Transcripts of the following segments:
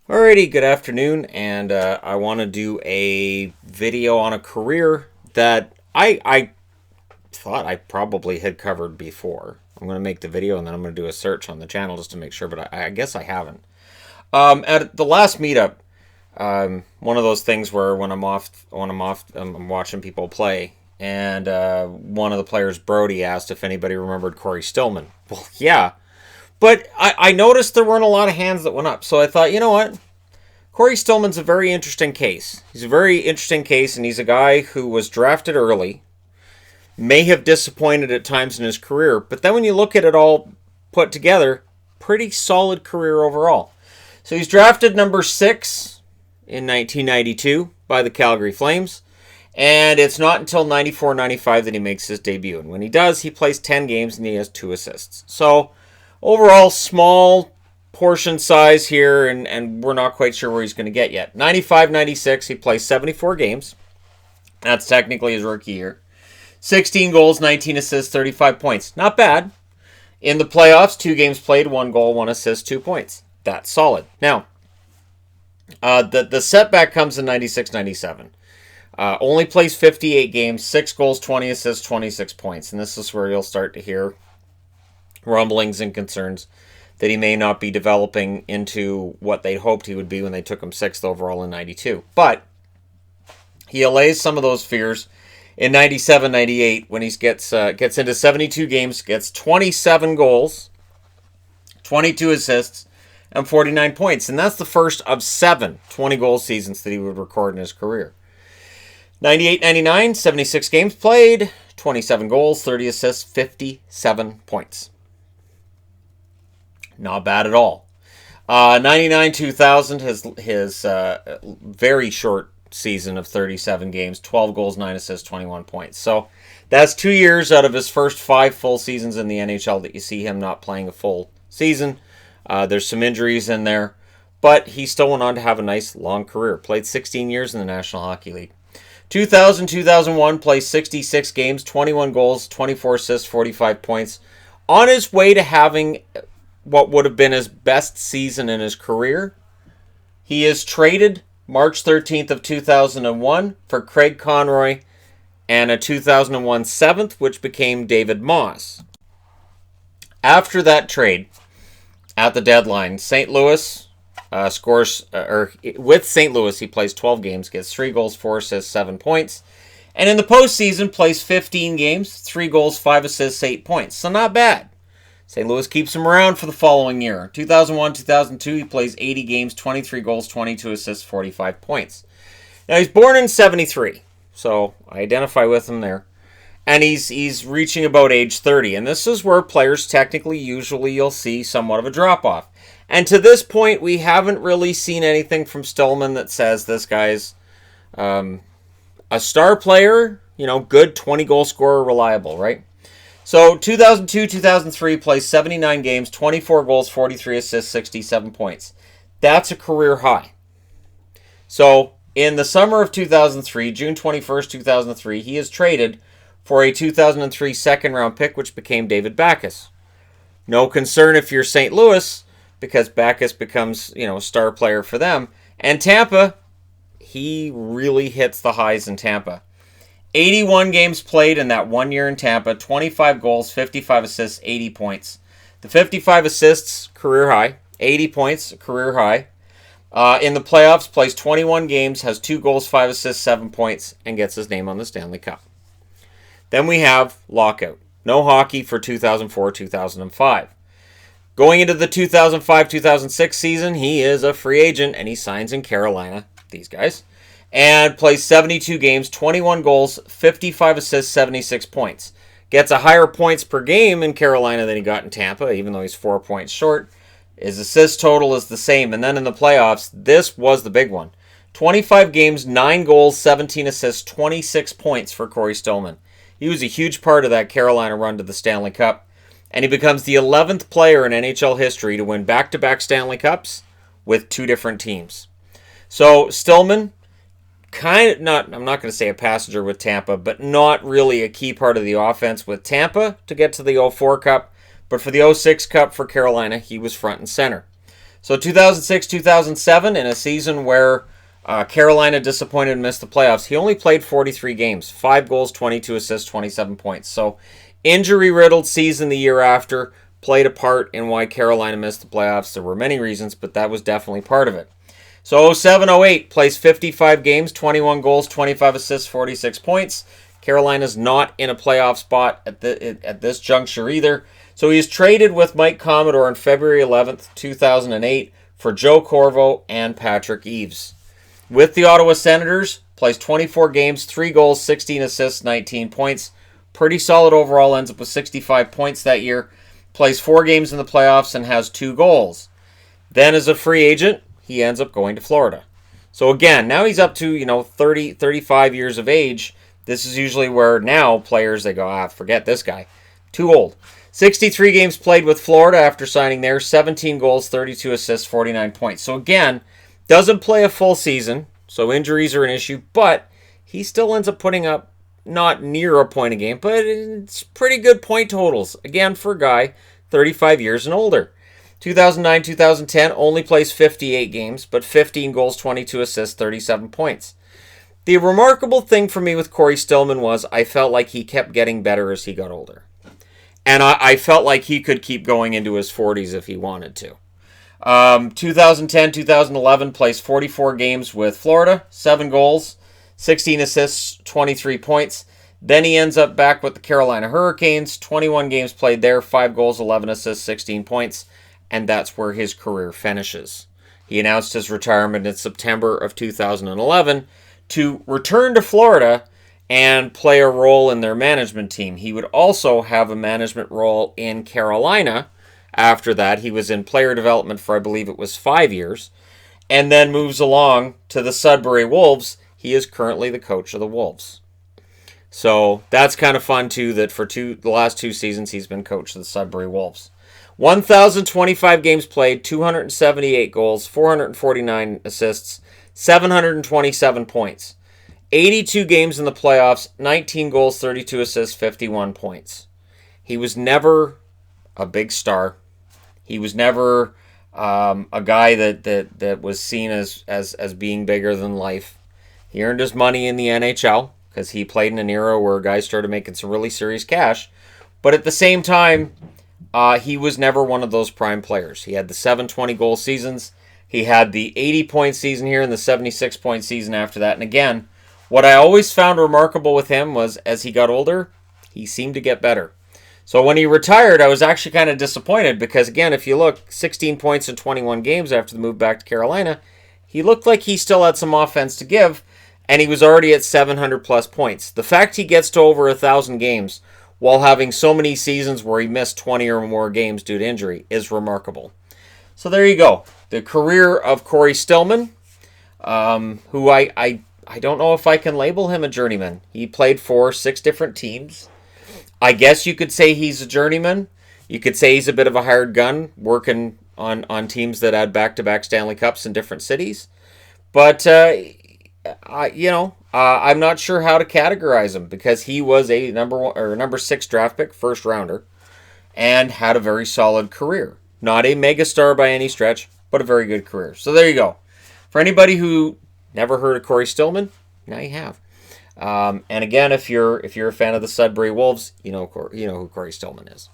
Alrighty, good afternoon, and I want to do a video on a career that I thought I probably had covered before. I'm going to make the video and then I'm going to do a search on the channel just to make sure, but I guess I haven't. At the last meetup, one of those things where I'm watching people play, and one of the players, Brody, asked if anybody remembered Cory Stillman. Well, yeah, but I noticed there weren't a lot of hands that went up, so I thought, you know what? Cory Stillman's a very interesting case. He's a very interesting case, and he's a guy who was drafted early, may have disappointed at times in his career, but then when you look at it all put together, pretty solid career overall. So he's drafted number 6 in 1992 by the Calgary Flames, and it's not until 94-95 that he makes his debut. And when he does, he plays 10 games and he has 2 assists. So overall, small portion size here, and we're not quite sure where he's going to get yet. 95-96, he plays 74 games. That's technically his rookie year. 16 goals, 19 assists, 35 points. Not bad. In the playoffs, 2 games played, 1 goal, 1 assist, 2 points. That's solid. Now, the setback comes in 96-97. Only plays 58 games, 6 goals, 20 assists, 26 points. And this is where you'll start to hear rumblings and concerns that he may not be developing into what they hoped he would be when they took him 6th overall in 92. But he allays some of those fears in 97-98 when he gets into 72 games, gets 27 goals, 22 assists, and 49 points. And that's the first of 7 20-goal seasons that he would record in his career. 98-99, 76 games played, 27 goals, 30 assists, 57 points. Not bad at all. 99-2000, his very short season of 37 games, 12 goals, 9 assists, 21 points. So that's 2 years out of his first 5 full seasons in the NHL that you see him not playing a full season. There's some injuries in there, but he still went on to have a nice long career. Played 16 years in the National Hockey League. 2000-2001, played 66 games, 21 goals, 24 assists, 45 points. On his way to having what would have been his best season in his career. He is traded March 13th of 2001 for Craig Conroy and a 2001 7th, which became David Moss. After that trade, at the deadline, St. Louis with St. Louis, he plays 12 games, gets 3 goals, 4 assists, 7 points. And in the postseason, plays 15 games, 3 goals, 5 assists, 8 points. So not bad. St. Louis keeps him around for the following year. 2001-2002, he plays 80 games, 23 goals, 22 assists, 45 points. Now, he's born in 73, so I identify with him there. And he's reaching about age 30, and this is where players technically, usually, you'll see somewhat of a drop-off. And to this point, we haven't really seen anything from Stillman that says this guy's a star player, good 20-goal scorer, reliable, right? So 2002-2003 plays 79 games, 24 goals, 43 assists, 67 points. That's a career high. So in the summer of 2003, June 21st, 2003, he is traded for a 2003 second-round pick, which became David Backes. No concern if you're St. Louis, because Backes becomes, a star player for them. And Tampa, he really hits the highs in Tampa. 81 games played in that 1 year in Tampa, 25 goals, 55 assists, 80 points. The 55 assists, career high. 80 points, career high. In the playoffs, plays 21 games, has 2 goals, 5 assists, 7 points, and gets his name on the Stanley Cup. Then we have lockout. No hockey for 2004-2005. Going into the 2005-2006 season, he is a free agent, and he signs in Carolina, these guys, and plays 72 games, 21 goals, 55 assists, 76 points. Gets a higher points per game in Carolina than he got in Tampa, even though he's 4 points short. His assist total is the same. And then in the playoffs, this was the big one. 25 games, 9 goals, 17 assists, 26 points for Cory Stillman. He was a huge part of that Carolina run to the Stanley Cup. And he becomes the 11th player in NHL history to win back-to-back Stanley Cups with 2 different teams. So Stillman, I'm not going to say a passenger with Tampa, but not really a key part of the offense with Tampa to get to the 04 Cup. But for the 06 Cup for Carolina, he was front and center. So 2006-2007, in a season where Carolina disappointed and missed the playoffs, he only played 43 games, 5 goals, 22 assists, 27 points. So injury-riddled season the year after played a part in why Carolina missed the playoffs. There were many reasons, but that was definitely part of it. So 07-08, plays 55 games, 21 goals, 25 assists, 46 points. Carolina's not in a playoff spot at this juncture either. So he's traded with Mike Commodore on February 11th, 2008 for Joe Corvo and Patrick Eaves. With the Ottawa Senators, plays 24 games, 3 goals, 16 assists, 19 points. Pretty solid overall, ends up with 65 points that year. Plays 4 games in the playoffs and has 2 goals. Then as a free agent, he ends up going to Florida. So again, now he's up to, 30, 35 years of age. This is usually where now players, they go, forget this guy. Too old. 63 games played with Florida after signing there. 17 goals, 32 assists, 49 points. So again, doesn't play a full season. So injuries are an issue. But he still ends up putting up not near a point a game. But it's pretty good point totals. Again, for a guy 35 years and older. 2009-2010 only plays 58 games. But 15 goals, 22 assists, 37 points. The remarkable thing for me with Cory Stillman was I felt like he kept getting better as he got older. And I felt like he could keep going into his 40s if he wanted to. 2010-2011 plays 44 games with Florida, 7 goals, 16 assists, 23 points. Then he ends up back with the Carolina Hurricanes, 21 games played there, 5 goals, 11 assists, 16 points. And that's where his career finishes. He announced his retirement in September of 2011 to return to Florida and play a role in their management team. He would also have a management role in Carolina. After that, he was in player development for, I believe it was 5 years, and then moves along to the Sudbury Wolves. He is currently the coach of the Wolves. So that's kind of fun, too, that for the last 2 seasons, he's been coach of the Sudbury Wolves. 1,025 games played, 278 goals, 449 assists, 727 points. 82 games in the playoffs, 19 goals, 32 assists, 51 points. He was never a big star. He was never a guy that was seen as being bigger than life. He earned his money in the NHL because he played in an era where guys started making some really serious cash. But at the same time, he was never one of those prime players. He had the 720-goal seasons. He had the 80-point season here and the 76-point season after that. And again, what I always found remarkable with him was as he got older, he seemed to get better. So when he retired, I was actually kind of disappointed because, again, if you look, 16 points in 21 games after the move back to Carolina, he looked like he still had some offense to give, and he was already at 700-plus points. The fact he gets to over 1,000 games while having so many seasons where he missed 20 or more games due to injury is remarkable. So there you go. The career of Cory Stillman, who I don't know if I can label him a journeyman. He played for 6 different teams. I guess you could say he's a journeyman. You could say he's a bit of a hired gun working on teams that had back-to-back Stanley Cups in different cities. But, I'm not sure how to categorize him because he was a number 6 draft pick, first rounder, and had a very solid career. Not a megastar by any stretch, but a very good career. So there you go. For anybody who never heard of Cory Stillman, now you have. And again, if you're a fan of the Sudbury Wolves, you know who Cory Stillman is.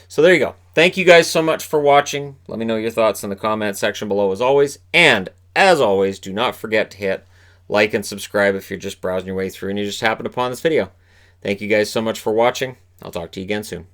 So there you go. Thank you guys so much for watching. Let me know your thoughts in the comment section below as always. And as always, do not forget to hit like and subscribe if you're just browsing your way through and you just happened upon this video. Thank you guys so much for watching. I'll talk to you again soon.